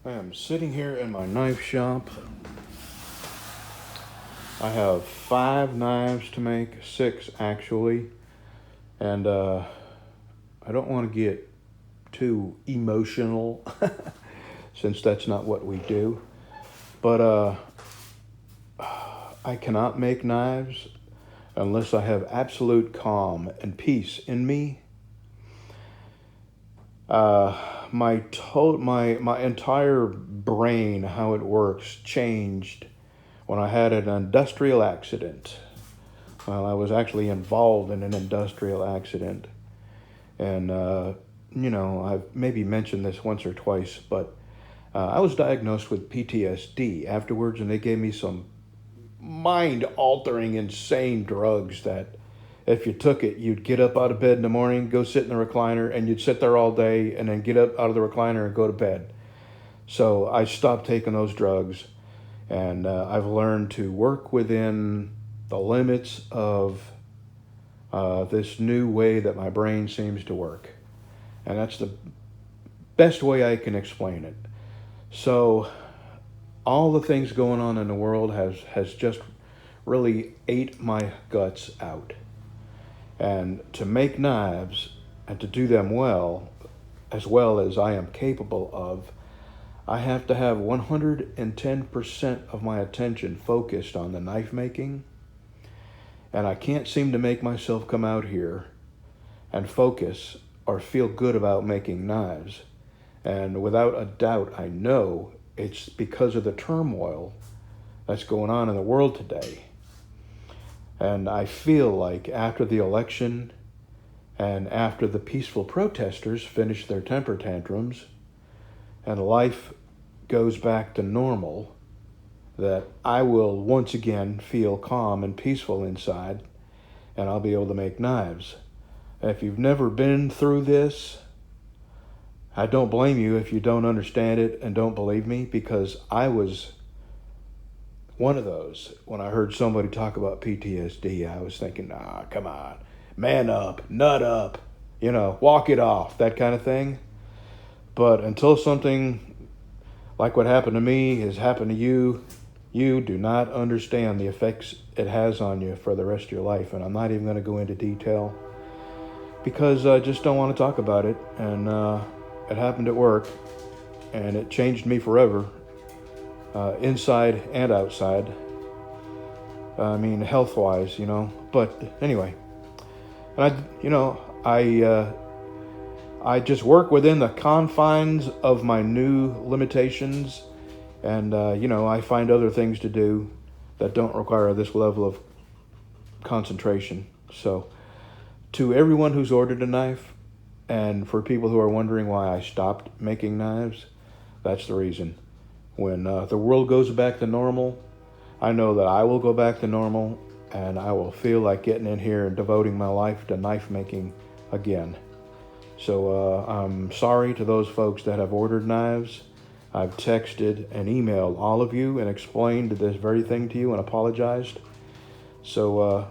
I am sitting here in my knife shop. I have 5 knives to make, 6 actually, and I don't want to get too emotional since that's not what we do, but I cannot make knives unless I have absolute calm and peace in me. My entire brain, how it works, changed when I had an industrial accident. Well, I was actually involved in an industrial accident, and I've maybe mentioned this once or twice, but I was diagnosed with PTSD afterwards, and they gave me some mind-altering, insane drugs that if you took it, you'd get up out of bed in the morning, go sit in the recliner, and you'd sit there all day and then get up out of the recliner and go to bed. So I stopped taking those drugs, and I've learned to work within the limits of this new way that my brain seems to work. And that's the best way I can explain it. So all the things going on in the world has just really ate my guts out. And to make knives and to do them well as I am capable of, I have to have 110% of my attention focused on the knife making. And I can't seem to make myself come out here and focus or feel good about making knives. And without a doubt, I know it's because of the turmoil that's going on in the world today. And I feel like after the election and after the peaceful protesters finish their temper tantrums and life goes back to normal, that I will once again feel calm and peaceful inside, and I'll be able to make knives. If you've never been through this, I don't blame you if you don't understand it and don't believe me, because I was one of those. When I heard somebody talk about PTSD, I was thinking, come on, man up, nut up, walk it off, that kind of thing. But until something like what happened to me has happened to you, you do not understand the effects it has on you for the rest of your life. And I'm not even going to go into detail because I just don't want to talk about it. And it happened at work, and it changed me forever. Inside and outside. I mean, health-wise, But anyway, and I just work within the confines of my new limitations, and I find other things to do that don't require this level of concentration. So, to everyone who's ordered a knife, and for people who are wondering why I stopped making knives, that's the reason. When the world goes back to normal, I know that I will go back to normal, and I will feel like getting in here and devoting my life to knife making again. So I'm sorry to those folks that have ordered knives. I've texted and emailed all of you and explained this very thing to you and apologized. So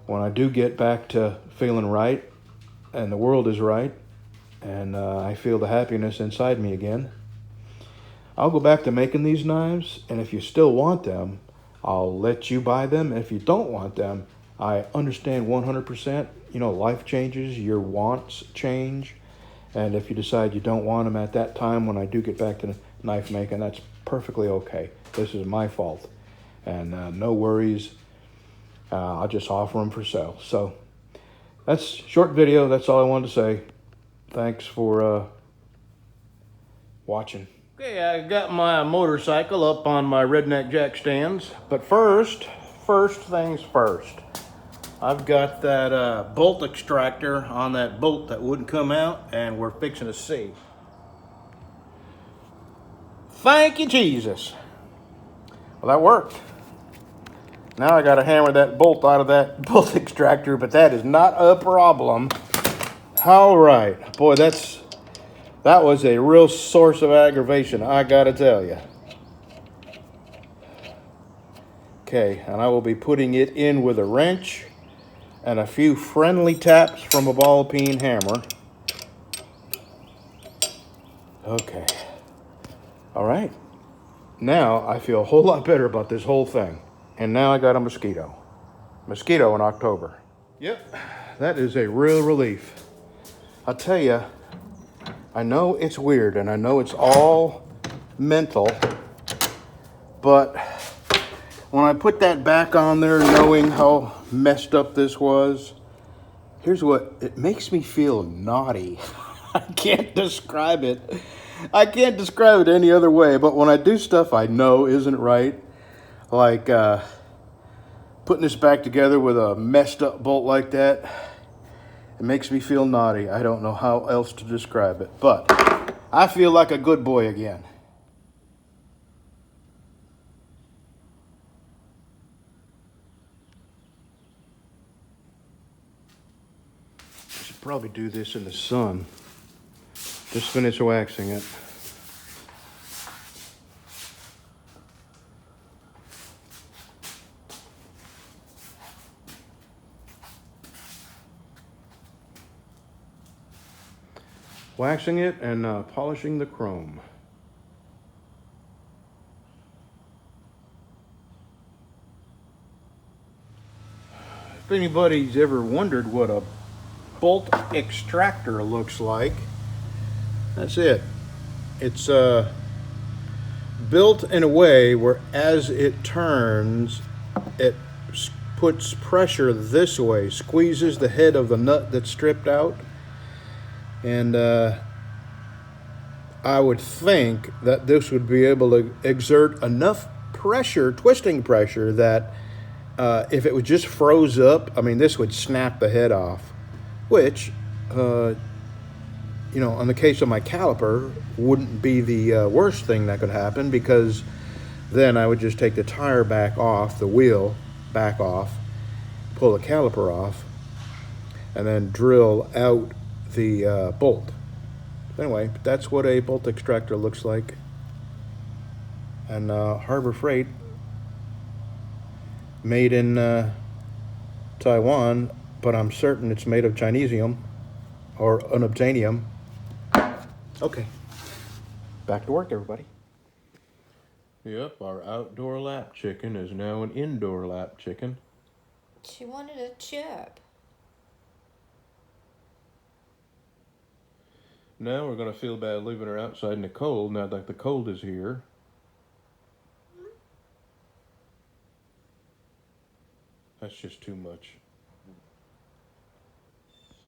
when I do get back to feeling right, and the world is right, and I feel the happiness inside me again, I'll go back to making these knives, and if you still want them, I'll let you buy them. And if you don't want them, I understand 100%. Life changes, your wants change, and if you decide you don't want them at that time when I do get back to knife making, that's perfectly okay. This is my fault, and no worries. I'll just offer them for sale. So that's short video. That's all I wanted to say. Thanks for watching. Okay, I got my motorcycle up on my redneck jack stands, but first things first. I've got that bolt extractor on that bolt that wouldn't come out, and we're fixing to see. Thank you, Jesus. Well, that worked. Now I gotta hammer that bolt out of that bolt extractor, but that is not a problem. All right, boy, that was a real source of aggravation, I gotta tell you. Okay, and I will be putting it in with a wrench and a few friendly taps from a ball peen hammer. Okay, All right. Now I feel a whole lot better about this whole thing. And now I got a mosquito. Mosquito in October. Yep, that is a real relief. I'll tell you, I know it's weird and I know it's all mental, but when I put that back on there knowing how messed up this was, here's what, it makes me feel naughty. I can't describe it. I can't describe it any other way, but when I do stuff I know isn't right, like putting this back together with a messed up bolt like that, it makes me feel naughty. I don't know how else to describe it, but I feel like a good boy again. I should probably do this in the sun. Just finish waxing it. Waxing it and polishing the chrome. If anybody's ever wondered what a bolt extractor looks like, that's it. It's built in a way where as it turns, it puts pressure this way, squeezes the head of the nut that's stripped out, and I would think that this would be able to exert enough pressure, twisting pressure, that if it was just froze up, I mean, this would snap the head off, which, you know, on the case of my caliper, wouldn't be the worst thing that could happen, because then I would just take the tire back off, the wheel back off, pull the caliper off, and then drill out the bolt. Anyway, that's what a bolt extractor looks like. And Harbor Freight, made in Taiwan, but I'm certain it's made of Chinesium or unobtainium. Okay, back to work, everybody. Yep, our outdoor lap chicken is now an indoor lap chicken. She wanted a chip. Now we're going to feel bad leaving her outside in the cold, now that the cold is here. That's just too much.